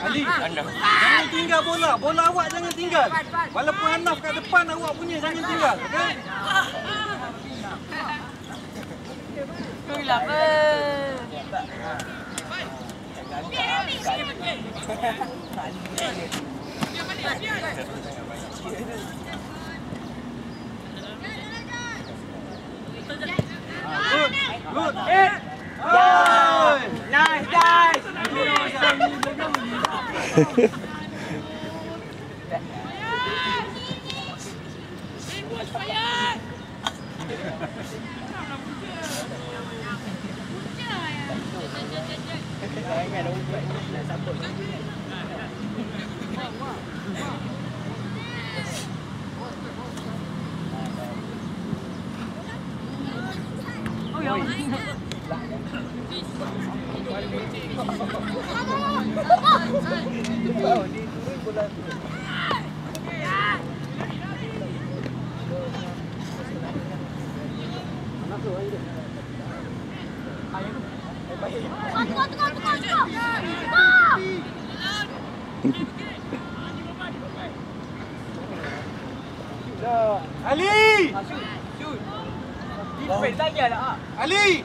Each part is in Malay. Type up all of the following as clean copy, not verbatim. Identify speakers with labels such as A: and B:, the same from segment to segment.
A: Ali. Jangan tinggal bola. Bola awak jangan tinggal. Walaupun Hanaf kat depan awak punya jangan tinggal. Okey?
B: Itulah apa.
A: Good.
B: Nice.
A: Ali!
B: Shoot. Defense saja lah.
A: Ali!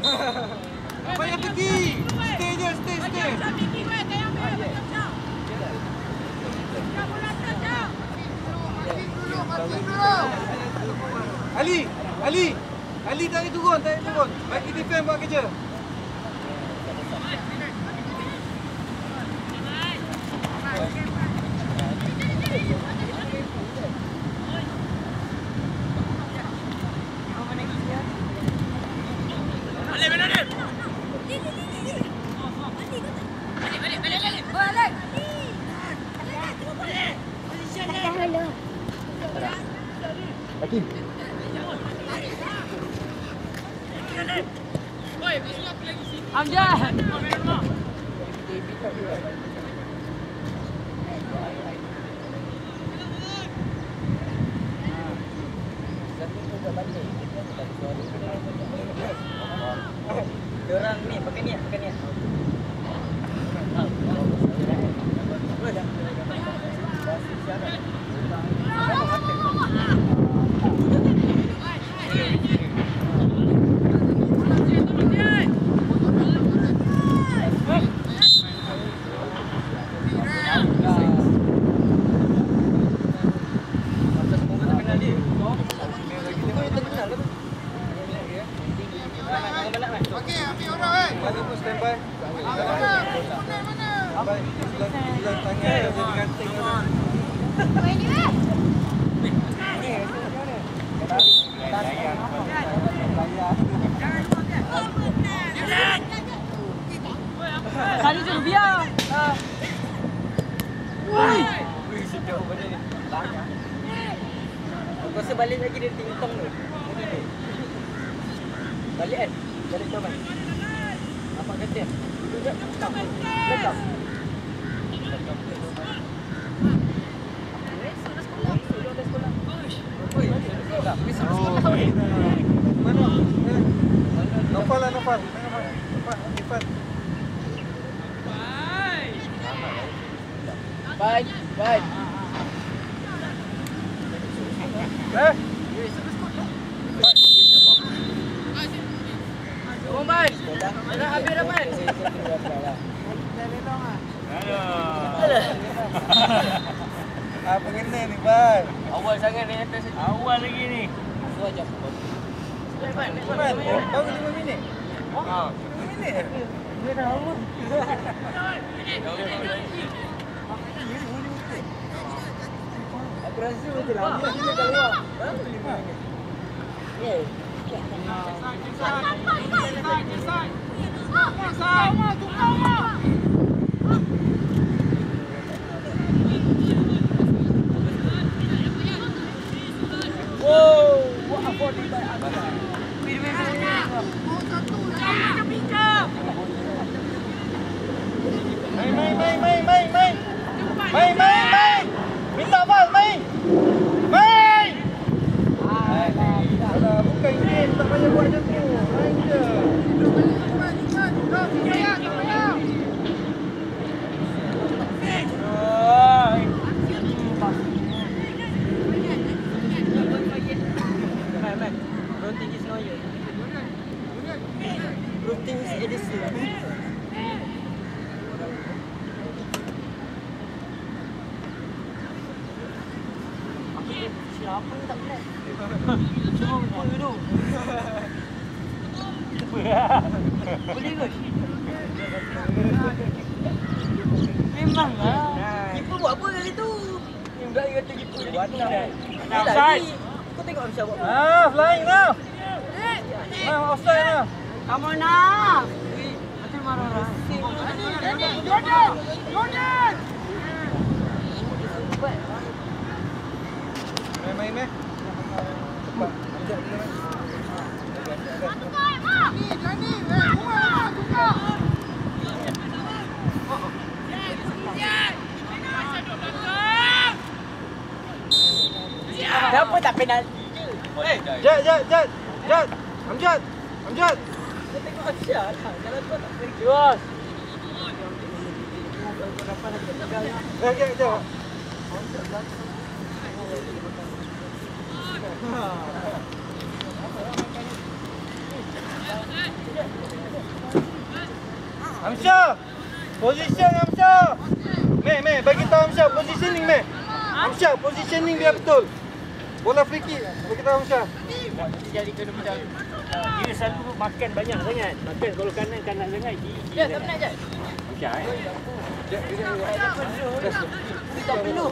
A: Apa yang pergi? Stay je, stay. Ali tak boleh turun. Bagi defend buat kerja.
B: Amjad. Diorang ni pakai niat. Kali tu biar. Woi, sedap benda ni. Aku rasa balik lagi dia tingtong tu. Balik kan? Balik kawan. Nampak kata? Duduk tak? Letak. Nopal. Baik. Ban. Dah habis dah, Ban.
A: Aduh. Apa kena ni, Ban?
B: Awal sangat ni atas.
A: Awal lagi ni.
B: Tu aja.
A: Ban, baru 5 minit. Ha. 5 minit. Dia dah awal.
B: Aku rasa macam lama dia dah luar. Baru 5 minit. Yeah. Wow, what a body by Anta.
A: Main. Minta bal, main. Alah, bukan game, tak payah buat macam tu. Main je.
B: Siapa ni tak kenal? Cuma pun dulu. Boleh ke? Memanglah. Kiper buat apa kali tu? Yang budak kata kiper jadi kiper.
A: Offside.
B: Kau tengok Amsyar buat apa?
A: Flying now. Offside now.
B: Come on now. Macam marah orang. Jordan!
A: Main. Cepat. Sekejap dulu, main.
B: Kenapa tak penalti je?
A: Jad. Amjad.
B: Kau tengok Amsyar lah. Kalau kau tak pergi. Jos.
A: Kejap. Amsyar. Position Amsyar. Meh, bagi tahu Amsyar positioning meh. Amsyar positioning dia betul. Bola free kick, bagi tahu Amsyar.
B: Jadi kena macam.
C: Dia selalu makan banyak sangat. Makan kalau kanan sangat
B: Ya, tak penat je.
C: Macam
B: Tak perlu.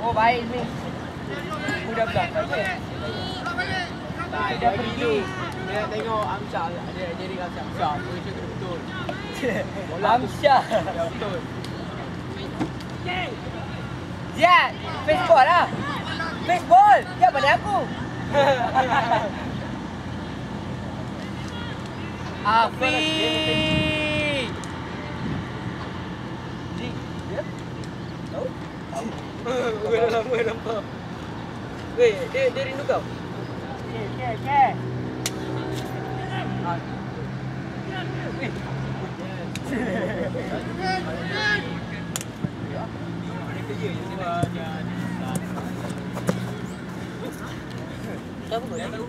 B: Oh, baik ni. Budak belakang. Dia pergi. Dia tengok Amsyar. Dia jadi Amsyar. Dia kena betul. Amsyar. Ya, betul. Ziad, baseball lah. Baseball. Dia pada aku. Afiq. Dia? Tahu? Dah lama nampak. Weh, dia rindu kau?
C: Okay.
B: Siapa kau?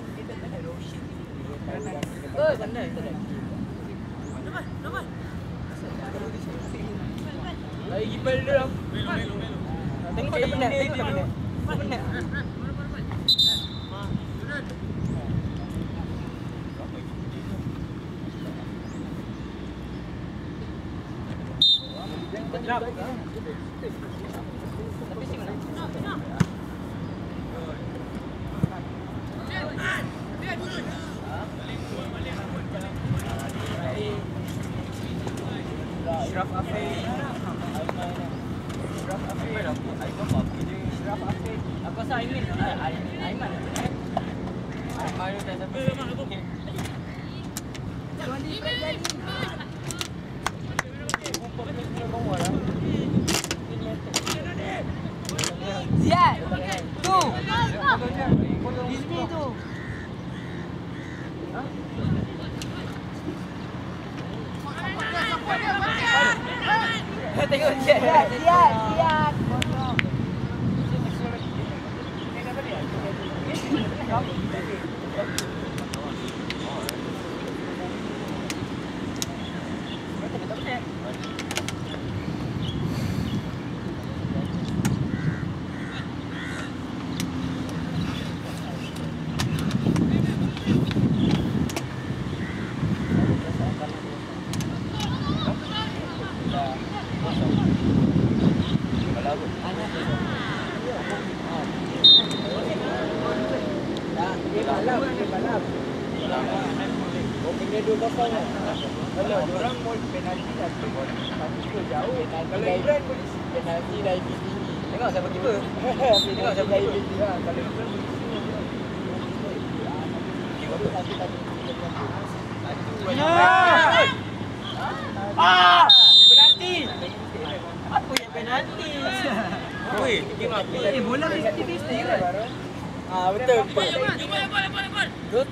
B: Oh, pandai. Lagi kiper dia dah. Tengok dia penat. Penat. Ashraf Afiq. Aku rasa Aiman. Aiman dah satu. Ziad. Tengok Ziad. Penalti dah lebih tinggi. Tengok siapa keeper. Tengok siapa keeper. Kalau penalti. Apa yang penalti? Bola mesti kan? Betul. Good.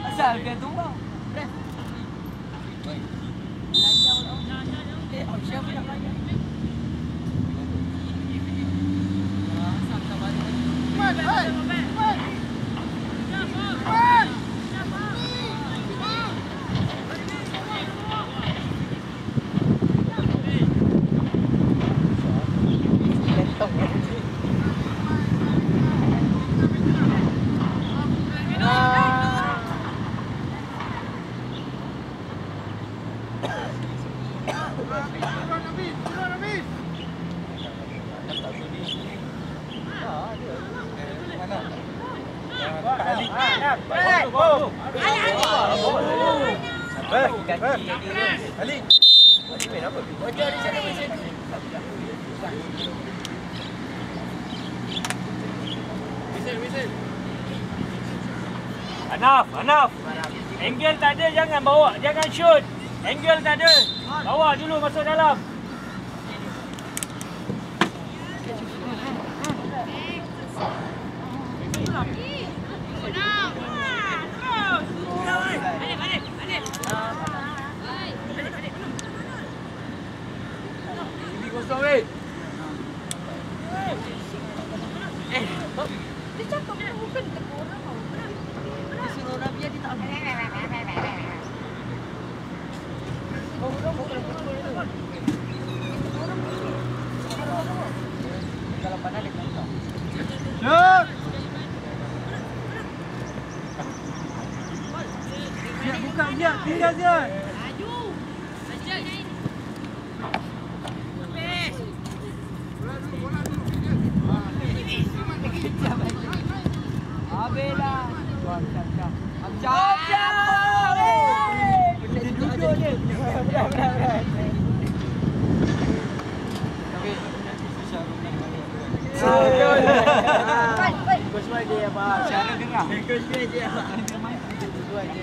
B: Asal dia tumbang. Siapa nak main?
C: Enough. Angle tak ada, jangan bawa, jangan shoot. Angle tak ada. Bawa dulu masuk dalam.
B: Kosong weh.
D: Dia cakap bukan dekat orang tau. Dia suruh orang biar dia tak ambil.
B: Kalau pandai dia kosong.
A: Shoot! Ziad buka, Ziad. Tinggal, Ziad.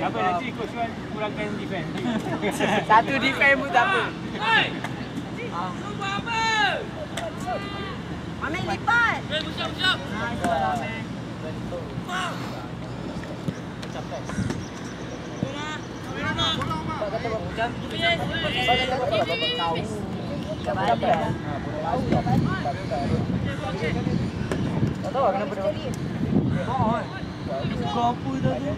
C: Apa nanti coach Wan kurangkan defend.
B: Satu defend pun tak apa.
D: Ambil lipat.
B: Tak tahu kenapa dia.
A: Kau apa tadi?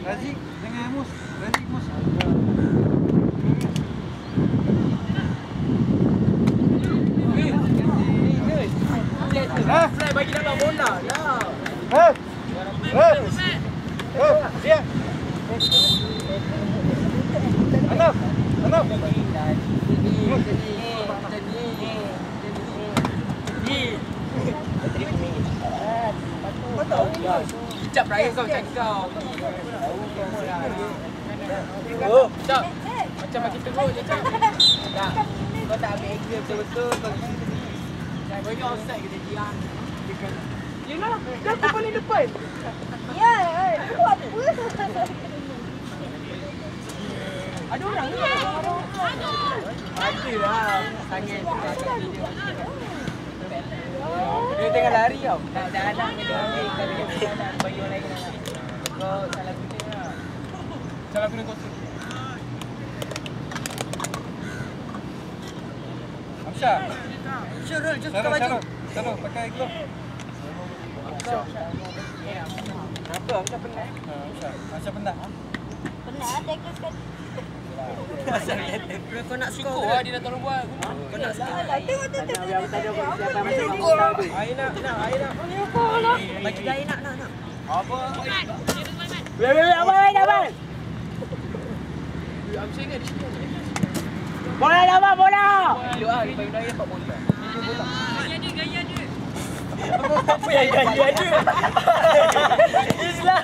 A: Razik dengan Mus. Razik Mus.
B: Fly bagi dapat bola lah.
A: Siap. Enough.
B: Kicap raya kau macam kau. Oh, kicap. Macam bagi teruk je cak. Tak. kau tak ambil angle betul-betul kau kau ni offside kita diam.
C: Yelah, dah aku paling depan.
D: Ya, kau apa?
B: Ada orang ke? Ada lah. Tangan tu kat dia. Dia tengah lari tau. Dah ada dia ambil kali dia nak bagi orang lain lah. Kau salah guna lah. Salah guna kau tu.
A: Amsyar.
B: Syarul, jom kau maju.
A: Syarul, pakai glove.
B: Kenapa? Amsyar penat?
A: Amsyar penat.
D: Penat tackle sekali.
B: Kau nak skor lah dia dah tolong buat. Kau nak skor.
D: Tengok.
B: Air nak. Bagi air nak. Apa?
C: Weh, abang.
B: Amsyar ingat di situ.
C: Bola dah, abang, bola.
B: Elok lah, dia bagi air dapat bola.
C: Gaya dia.
B: Apa yang gaya dia? Islam.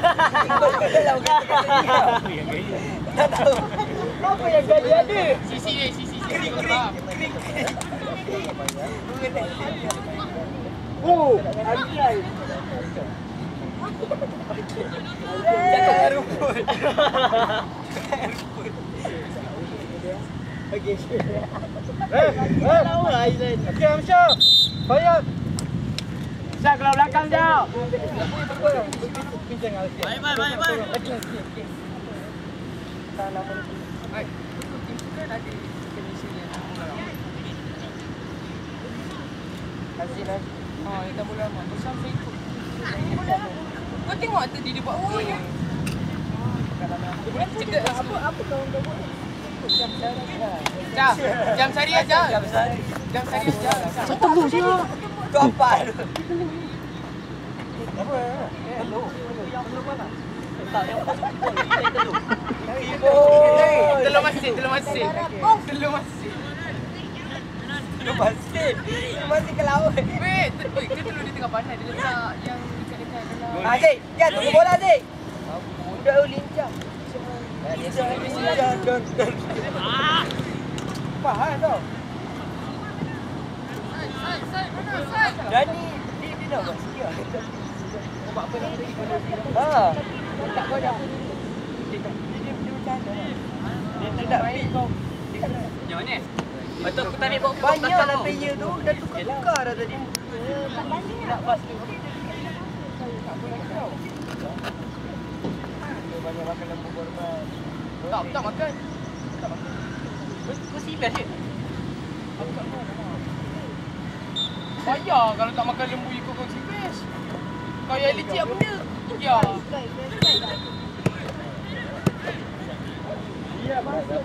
B: Tak tahu. Apa yang gaya dia? Sisi. Kering.
C: Oh, anjay.
B: Jangan rumput. Okey.
A: Tahu lah Ailan. Okey Amsyar. Bayar.
C: Syah kalau belakang jauh.
A: Bincang Alfian.
B: Baik.
A: Salah pun.
B: Baik. Tim kan ada chemistry yang Azin. Yang tak boleh lama. Besar saya ikut. Kau tengok tadi dia buat ni. Dia cakap apa kau buat? Jam sari aja. Satu gol je. Tu apa?
A: Apa?
B: Hello. Telur masin. Masih ke laut. Wait, dia telur di tengah pandai. Dia letak yang dekat-dekat dalam. Azik, jangan tunggu bola Azik. Budak tu lincah. Faham tau. Dani, dia dah buat siap. Buat apa nak pergi pada dia? Tak kau dah. Dia bercanda. Dia tak main kau. Yang mana? Betul aku tarik bawa banyak lah player tu. Dah tukar dah tadi. Nak pas tu. Banyak makan lembu korban. Tak makan. Kau serius je? Payah kalau tak makan lembu ikut kau serius. Kau yang leceh apa benda? Ya.
A: Ya, masuk.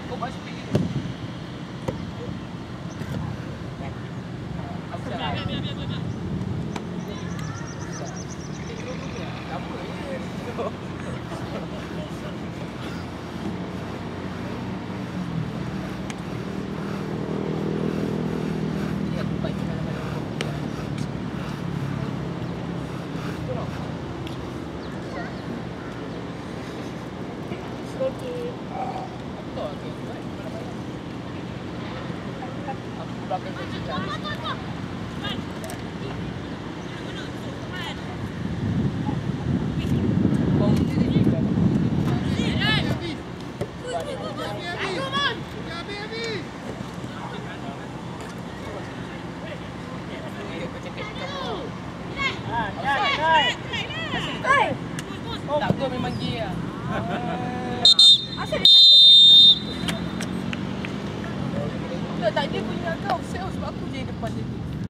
B: Kau masuk pergi. Tak gol memang gay lah.
D: Asal dia kata dia?
B: Tak dia punya kau sales sebab aku je depan dia tu.